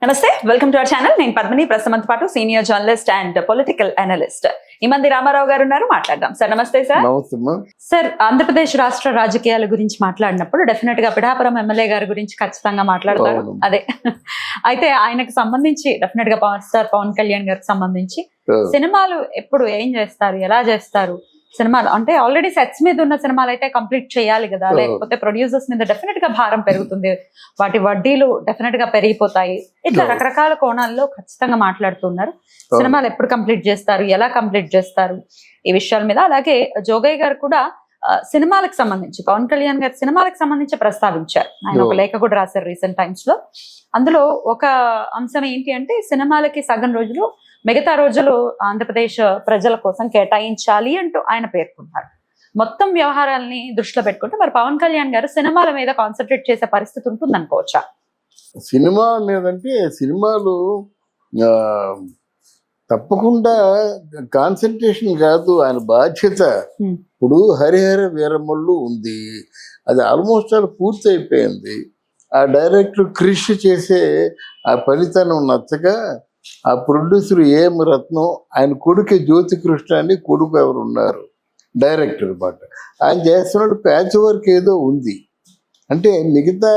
నమస్తే, welcome to our channel. నేను పద్మిని, ప్రస్తుతం పాటు senior journalist and political analyst Imandi Ramarao garu ఉన్నారు. మాట్లాడదాం సార్. నమస్తే సార్. సార్, ఆంధ్రప్రదేశ్ రాష్ట్ర రాజకీయాల గురించి మాట్లాడినప్పుడు డెఫినెట్ గా పిఠాపురం ఎమ్మెల్యే గారి గురించి ఖచ్చితంగా మాట్లాడతారు. అదే అయితే ఆయనకు సంబంధించి డెఫినెట్ గా పవన్ కళ్యాణ్ గారికి సంబంధించి సినిమాలు ఎప్పుడు ఏం చేస్తారు, ఎలా చేస్తారు? సినిమాలు అంటే ఆల్రెడీ సెట్స్ మీద ఉన్న సినిమాలు అయితే కంప్లీట్ చేయాలి కదా, లేకపోతే ప్రొడ్యూసర్స్ మీద డెఫినెట్ గా భారం పెరుగుతుంది, వాటి వడ్డీలు డెఫినెట్ గా పెరిగిపోతాయి. ఇట్లా రకరకాల కోణాల్లో ఖచ్చితంగా మాట్లాడుతున్నారు. సినిమాలు ఎప్పుడు కంప్లీట్ చేస్తారు, ఎలా కంప్లీట్ చేస్తారు, ఈ విషయాల మీద. అలాగే జోగయ్య గారు కూడా సినిమాలకు సంబంధించి, పవన్ కళ్యాణ్ గారి సినిమాలకు సంబంధించి ప్రస్తావించారు. ఆయన ఒక లేఖ కూడా రాశారు రీసెంట్ టైమ్స్ లో. అందులో ఒక అంశం ఏంటి అంటే, సినిమాలకి సగం రోజులు, మిగతా రోజులు ఆంధ్రప్రదేశ్ ప్రజల కోసం కేటాయించాలి అంటూ ఆయన పేర్కొన్నారు. మొత్తం వ్యవహారాలని దృష్టిలో పెట్టుకుంటే మరి పవన్ కళ్యాణ్ గారు సినిమాల మీద కాన్సన్ట్రేట్ చేసే పరిస్థితి ఉంటుంది అనుకోవచ్చా? సినిమా మీద అంటే సినిమాలు తప్పకుండా కాన్సన్ట్రేషన్ కాదు, ఆయన బాధ్యత. ఇప్పుడు హరిహర వీరమల్లు ఉంది, అది ఆల్మోస్ట్ ఆల్ పూర్తి అయిపోయింది. ఆ డైరెక్టర్ కృషి చేసే ఆ ఫలితాన్ని నచ్చగా ఆ ప్రొడ్యూసర్ ఏం రత్నం, ఆయన కొడుకు జ్యోతికృష్ణ అని కొడుకు ఎవరు ఉన్నారు డైరెక్టర్ అన్నమాట. ఆయన చేస్తున్నాడు ప్యాచ్ వర్క్ ఏదో ఉంది అంటే, మిగతా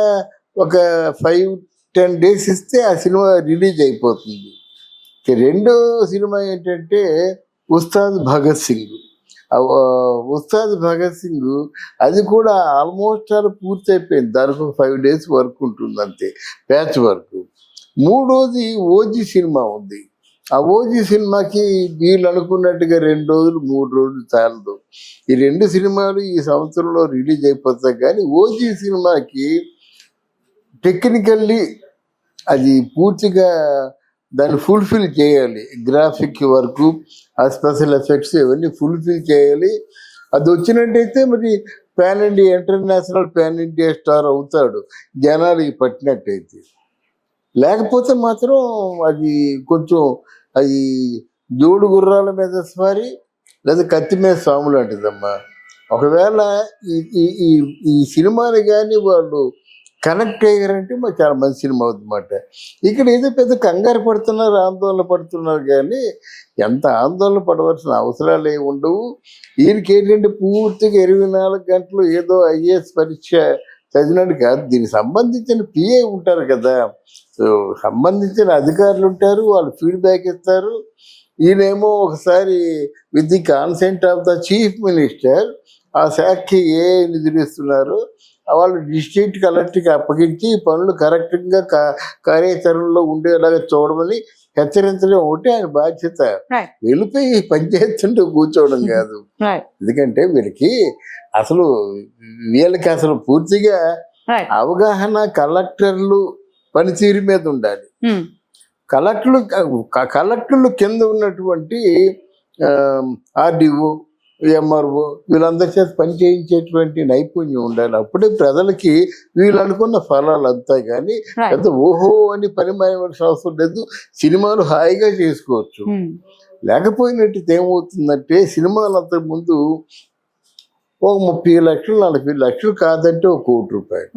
ఒక 5-10 days ఇస్తే ఆ సినిమా రిలీజ్ అయిపోతుంది. రెండో సినిమా ఏంటంటే ఉస్తాద్ భగత్ సింగ్. ఉస్తాద్ భగత్ సింగ్ అది కూడా ఆల్మోస్ట్ ఆల్ పూర్తి అయిపోయింది. దానికి ఒక 5 days వర్క్ ఉంటుంది అంతే, ప్యాచ్ వర్క్. మూడోది ఓజీ సినిమా ఉంది. ఆ ఓజీ సినిమాకి వీళ్ళు అనుకున్నట్టుగా 2 రోజులు 3 రోజులు చాలదు. ఈ 2 సినిమాలు ఈ సంవత్సరంలో రిలీజ్ అయిపోతాయి. కానీ ఓజీ సినిమాకి టెక్నికల్లీ అది పూర్తిగా దాన్ని ఫుల్ఫిల్ చేయాలి. గ్రాఫిక్ వర్క్, ఆ స్పెషల్ ఎఫెక్ట్స్ ఇవన్నీ ఫుల్ఫిల్ చేయాలి. అది వచ్చినట్టయితే మరి ఇంటర్నేషనల్ పాన్ ఇండియా స్టార్ అవుతాడు జనాలు పట్టినట్టయితే. లేకపోతే మాత్రం అది కొంచెం అది జోడు గుర్రాల మీద స్వారీ లేదా కత్తి మీద సాము లాంటిదమ్మా. ఒకవేళ ఈ సినిమాని కానీ వాళ్ళు కనెక్ట్ అయ్యారంటే మాకు చాలా మంచి సినిమా అవుతుందన్నమాట. ఇక్కడ ఏదో పెద్ద కంగారు పడుతున్నారు, ఆందోళన పడుతున్నారు. కానీ ఎంత ఆందోళన పడవలసిన అవసరాలు ఏమి ఉండవు. వీరికి ఏంటంటే పూర్తిగా 24 గంటలు ఏదో ఐఏఎస్ పరీక్ష చదివినట్టు కాదు. దీనికి సంబంధించిన పిఏ ఉంటారు కదా, సంబంధించిన అధికారులు ఉంటారు, వాళ్ళు ఫీడ్బ్యాక్ ఇస్తారు. ఈయనేమో ఒకసారి with the consent of the chief minister ఆ శాఖకి ఏ నిధులు ఇస్తున్నారు వాళ్ళు డిస్ట్రిక్ట్ కలెక్టర్కి అప్పగించి పనులు కరెక్ట్గా కార్యాచరణలో ఉండేలాగా చూడమని హెచ్చరించడం ఒకటి ఆయన బాధ్యత. వెళ్ళిపోయి పనిచేస్తుంటూ కూర్చోవడం కాదు. ఎందుకంటే వీళ్ళకి అసలు పూర్తిగా అవగాహన కలెక్టర్లు పనితీరు మీద ఉండాలి. కలెక్టర్లు కింద ఉన్నటువంటి ఆర్డీఓ, ఎంఆర్ఓ వీళ్ళందరి చేత పని చేయించేటువంటి నైపుణ్యం ఉండాలి. అప్పుడే ప్రజలకి వీళ్ళు అనుకున్న ఫలాలు అంతా. కానీ పెద్ద ఓహో అని పని మాయవలసిన అవసరం లేదు, సినిమాలు హాయిగా చేసుకోవచ్చు. లేకపోయినట్టు ఏమవుతుందంటే, సినిమాలు అంతకుముందు ఒక 30 లక్షలు 40 లక్షలు కాదంటే ఒక 1 కోటి రూపాయలు,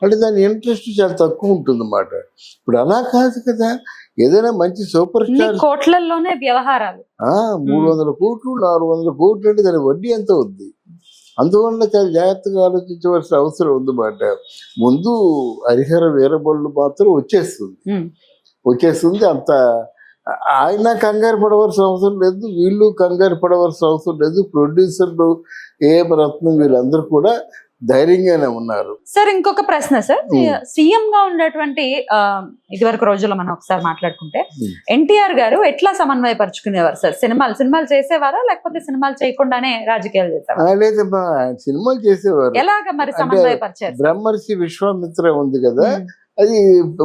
అంటే దాని ఇంట్రెస్ట్ చాలా తక్కువ ఉంటుంది అన్నమాట. ఇప్పుడు అలా కాదు కదా, ఏదైనా మంచి సూపర్ స్టార్ కోట్లలోనే వ్యవహారాలు 300 కోట్లు 400 కోట్లు అంటే దాని వడ్డీ ఎంత ఉంది. అందువల్ల చాలా జాగ్రత్తగా ఆలోచించవలసిన అవసరం ఉందన్నమాట. ముందు హరిహర వీరమల్లు మాత్రం వచ్చేస్తుంది అంత. ఆయన కంగారు పడవలసిన అవసరం లేదు, వీళ్ళు కంగారు పడవలసిన అవసరం లేదు. ప్రొడ్యూసర్లు ఏం రత్నం వీళ్ళందరూ కూడా ధైర్యంగానే ఉన్నారు. సార్, ఇంకొక ప్రశ్న సార్, సీఎం గా ఉన్నటువంటి ఇదివరకు రోజుల్లో మనం ఒకసారి మాట్లాడుకుంటే ఎన్టీఆర్ గారు ఎట్లా సమన్వయపరుచుకునేవారు సార్? సినిమాలు చేసేవారా, లేకపోతే సినిమాలు చేయకుండానే రాజకీయాలు చేసేవారు? లేదమ్మా, సినిమాలు చేసేవారు. ఎలాగ మరి సమన్వయపరిచారు? బ్రహ్మర్షి విశ్వామిత్ర ఉంది కదా, అది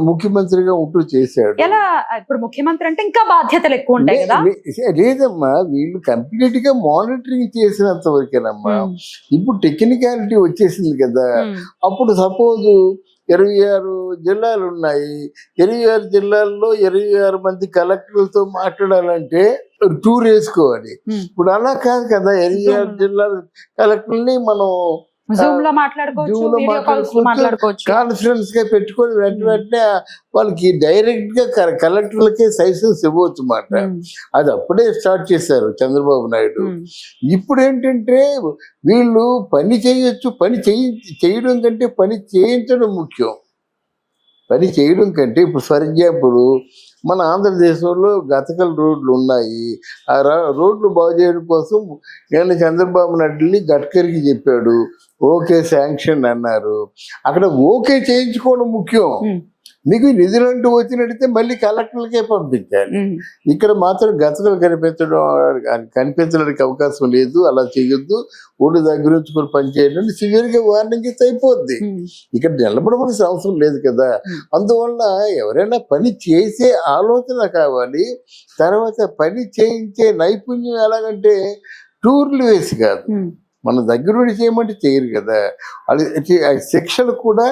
ముఖ్యమంత్రిగా ఉంటూ చేశాడు. ఎలా ఇప్పుడు ముఖ్యమంత్రి అంటే ఇంకా బాధ్యతలు ఎక్కువ ఉంటాయి కదా? లేదమ్మా, వీళ్ళు కంప్లీట్ గా మానిటరింగ్ చేసినంత వరకేనమ్మా. ఇప్పుడు టెక్నికాలిటీ వచ్చేసింది కదా. అప్పుడు సపోజ్ 26 జిల్లాలు ఉన్నాయి, 26 జిల్లాల్లో 26 మంది కలెక్టర్లతో మాట్లాడాలంటే టూర్ వేసుకోవాలి. ఇప్పుడు అలా కాదు కదా, 26 జిల్లాల కలెక్టర్ని మనం జూమ్ లో మాట్లాడుకోవచ్చు, Zoom లో వీడియో కాల్స్ లో మాట్లాడుకోవచ్చు. కాన్ఫరెన్స్ గా పెట్టుకొని వెంటనే వాళ్ళకి డైరెక్ట్ గా కలెక్టర్లకే సజెషన్స్ ఇవ్వచ్చు మాట. అది అప్పుడే స్టార్ట్ చేశారు చంద్రబాబు నాయుడు. ఇప్పుడు ఏంటంటే వీళ్ళు పని చేయొచ్చు, చేయడం కంటే పని చేయించడం ముఖ్యం. పని చేయడం కంటే ఇప్పుడు ఫర్ ఎగ్జాంపుల్ మన ఆంధ్రదేశంలో గతకల రోడ్లు ఉన్నాయి. ఆ రోడ్లు బాగు చేయడం కోసం నేను చంద్రబాబు నాయుడుని గడ్కరీకి చెప్పాడు, ఓకే శాంక్షన్ అన్నారు. అక్కడ ఓకే చేయించుకోవడం ముఖ్యం. మీకు నిధులంటూ వచ్చినట్టయితే మళ్ళీ కలెక్టర్లకే పంపించాలి. ఇక్కడ మాత్రం గతకలు కనిపించడానికి అవకాశం లేదు, అలా చేయొద్దు, ఊళ్ళు దగ్గర ఉంచుకొని పనిచేయడం సివియర్ గా వార్నింగ్ ఇస్తే అయిపోద్ది. ఇక్కడ నిలబడవలసిన అవసరం లేదు కదా. అందువల్ల ఎవరైనా పని చేసే ఆలోచన కావాలి. తర్వాత పని చేయించే నైపుణ్యం ఎలాగంటే టూర్లు వేసి కాదు, మన దగ్గరుండి చేయమంటే చేయరు కదా. అది శిక్షలు కూడా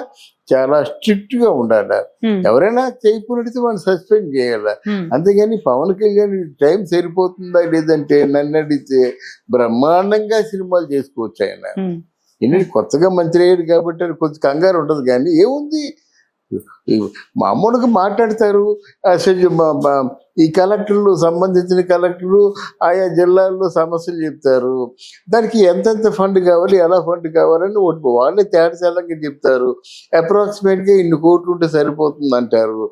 చాలా స్ట్రిక్ట్ గా ఉండాలి. ఎవరైనా చేయకున్నట్టు వాళ్ళు సస్పెండ్ చేయాలి. అంతేగాని పవన్ కళ్యాణ్ టైం సరిపోతుందా లేదంటే నన్ను అడిగితే బ్రహ్మాండంగా సినిమాలు చేసుకోవచ్చు ఆయన. ఎందుకంటే కొత్తగా మంత్రి అయ్యాడు కాబట్టి అది కొంచెం కంగారు ఉండదు. కానీ ఏముంది, మామూలుగా మాట్లాడతారు. ఈ కలెక్టర్లు, సంబంధించిన కలెక్టర్లు ఆయా జిల్లాల్లో సమస్యలు చెప్తారు. దానికి ఎంతెంత ఫండ్ కావాలి, ఎలా ఫండ్ కావాలని వాళ్ళే తేటతెల్లంగా చెప్తారు. అప్రాక్సిమేట్గా ఇన్ని కోట్లు ఉంటే సరిపోతుంది అంటారు.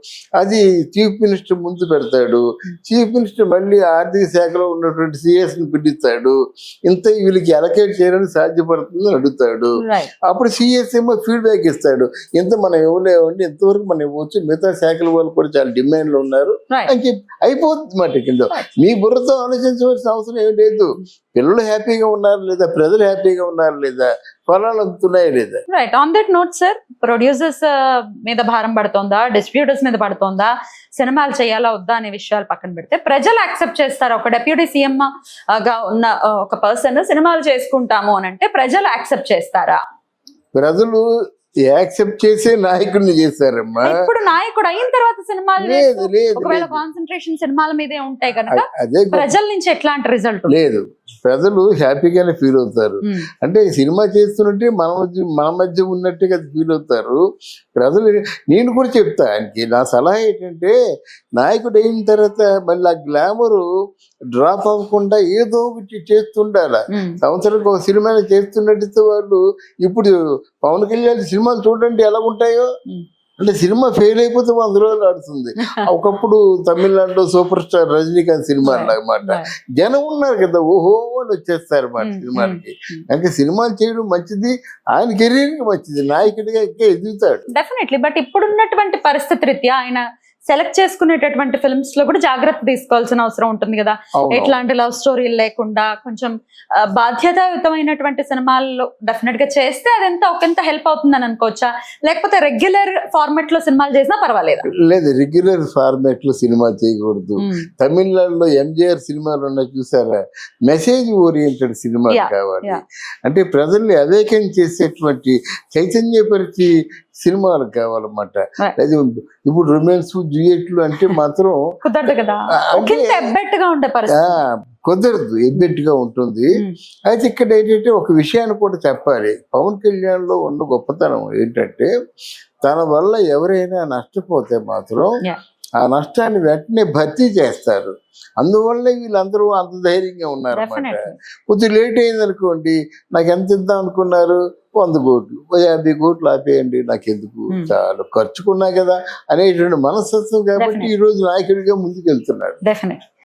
అది చీఫ్ మినిస్టర్ ముందు పెడతాడు. చీఫ్ మినిస్టర్ మళ్ళీ ఆర్థిక శాఖలో ఉన్నటువంటి సిఎస్ని పిలుస్తాడు. ఇంత వీళ్ళకి అలకేట్ చేయడానికి సాధ్యపడుతుందని అడుగుతాడు. అప్పుడు సిఎస్ ఏమో ఫీడ్బ్యాక్ ఇస్తాడు, ఇంత మనం ఇవ్వలేవండి, ఇంతవరకు మనం ఇవ్వచ్చు, మిగతా శాఖల వాళ్ళు కూడా చాలా డిమాండ్లు ఉన్నారు అని చెప్పి అయిపోతుంది మాట. కింద మీ బుర్రతో ఆలోచించవలసిన అవసరం ఏం లేదు. పిల్లలు హ్యాపీగా ఉన్నారు లేదా, ప్రజలు హ్యాపీగా ఉన్నారు లేదా, ఫలాలు అందుతున్నాయా లేదా. Right. On that note sir, producers మీద భారం పడుతోందా, డిస్ట్రిబ్యూటర్స్ మీద పడుతోందా, సినిమాలు చేయాలా వద్దా అనే విషయాలు పక్కన పెడితే ప్రజలు యాక్సెప్ట్ చేస్తారు? ఒక డెప్యూటీ సీఎం గా ఉన్న ఒక పర్సన్ సినిమాలు చేసుకుంటాము అని అంటే ప్రజలు యాక్సెప్ట్ చేస్తారా? ప్రజలు యాక్సెప్ట్ చేసే నాయకుడిని చేశారమ్మా. ఇప్పుడు నాయకుడు అయిన తర్వాత సినిమాలు ఒకవేళ కాన్సన్ట్రేషన్ సినిమాల మీదే ఉంటాయి కనుక ప్రజల నుంచి ఎట్లాంటి రిజల్ట్ లేదు. ప్రజలు హ్యాపీగానే ఫీల్ అవుతారు. అంటే సినిమా చేస్తున్నట్టే మన మధ్య ఉన్నట్టుగా ఫీల్ అవుతారు ప్రజలు. నేను కూడా చెప్తా ఆయనకి, నా సలహా ఏంటంటే నాయకుడు అయిన తర్వాత మళ్ళీ ఆ గ్లామర్ డ్రాప్ అవ్వకుండా ఏదో ఒకటి చేస్తుండాల. సంవత్సరానికి ఒక సినిమా చేస్తున్నట్టు వాళ్ళు ఇప్పుడు పవన్ కళ్యాణ్ సినిమాలు చూడండి ఎలా ఉంటాయో. అంటే సినిమా ఫెయిల్ అయిపోతే 100 రోజులు ఆడుతుంది. ఒకప్పుడు తమిళనాడులో సూపర్ స్టార్ రజనీకాంత్ సినిమా అన్నమాట, జనం ఉన్నారు కదా, ఓహో అని వచ్చేస్తారు మాట సినిమాకి. అంటే సినిమాలు చేయడం మంచిది, ఆయన కెరీర్ మంచిది, నాయకుడిగా ఇంకా ఎదుగుతాడు డెఫినెట్లీ. బట్ ఇప్పుడున్నటువంటి పరిస్థితి రీత్యా ఆయన సెలెక్ట్ చేసుకునేటటువంటి ఫిల్మ్స్ లో కూడా జాగ్రత్త తీసుకోవాల్సిన అవసరం ఉంటుంది కదా. ఎట్లాంటి లవ్ స్టోరీలు లేకుండా కొంచెం బాధ్యతాయుతమైనటువంటి సినిమాల్లో డెఫినెట్ గా చేస్తే అదంతా ఒకంత హెల్ప్ అవుతుందని అనుకోవచ్చా, లేకపోతే రెగ్యులర్ ఫార్మాట్ లో సినిమాలు చేసినా పర్వాలేదు? లేదు, రెగ్యులర్ ఫార్మాట్ లో సినిమాలు చేయకూడదు. తమిళనాడులో ఎంజీఆర్ సినిమాలు ఉన్నాయి చూసారా, మెసేజ్ ఓరియంటెడ్ సినిమాలు కావాలి. అంటే ప్రజల్ని అవేకం చేసేటువంటి చైతన్యపరిచి సినిమాలు కావాలన్నమాట. ఇప్పుడు రొమాన్స్ డ్యూయెట్లు అంటే మాత్రం కుదరదు కదా, కుదరదు, ఎబ్బెట్టుగా ఉంటుంది. అయితే ఇక్కడ ఏంటంటే ఒక విషయాన్ని కూడా చెప్పాలి. పవన్ కళ్యాణ్ లో ఉన్న గొప్పతనం ఏంటంటే తన వల్ల ఎవరైనా నష్టపోతే మాత్రం ఆ నష్టాన్ని వెంటనే భర్తీ చేస్తారు. అందువల్ల వీళ్ళందరూ అంత ధైర్యంగా ఉన్నారు అన్నమాట. కొద్దిగా లేట్ అయింది అనుకోండి, నాకు ఎంత ఇద్దాం అనుకున్నారు, 100 కోట్లు, 50 కోట్లు ఆపేయండి, నాకెందుకు, చాలా ఖర్చుకున్నా కదా అనేటువంటి మనస్తత్వం కాబట్టి ఈ రోజు నాయకుడిగా ముందుకు వెళ్తున్నాడు.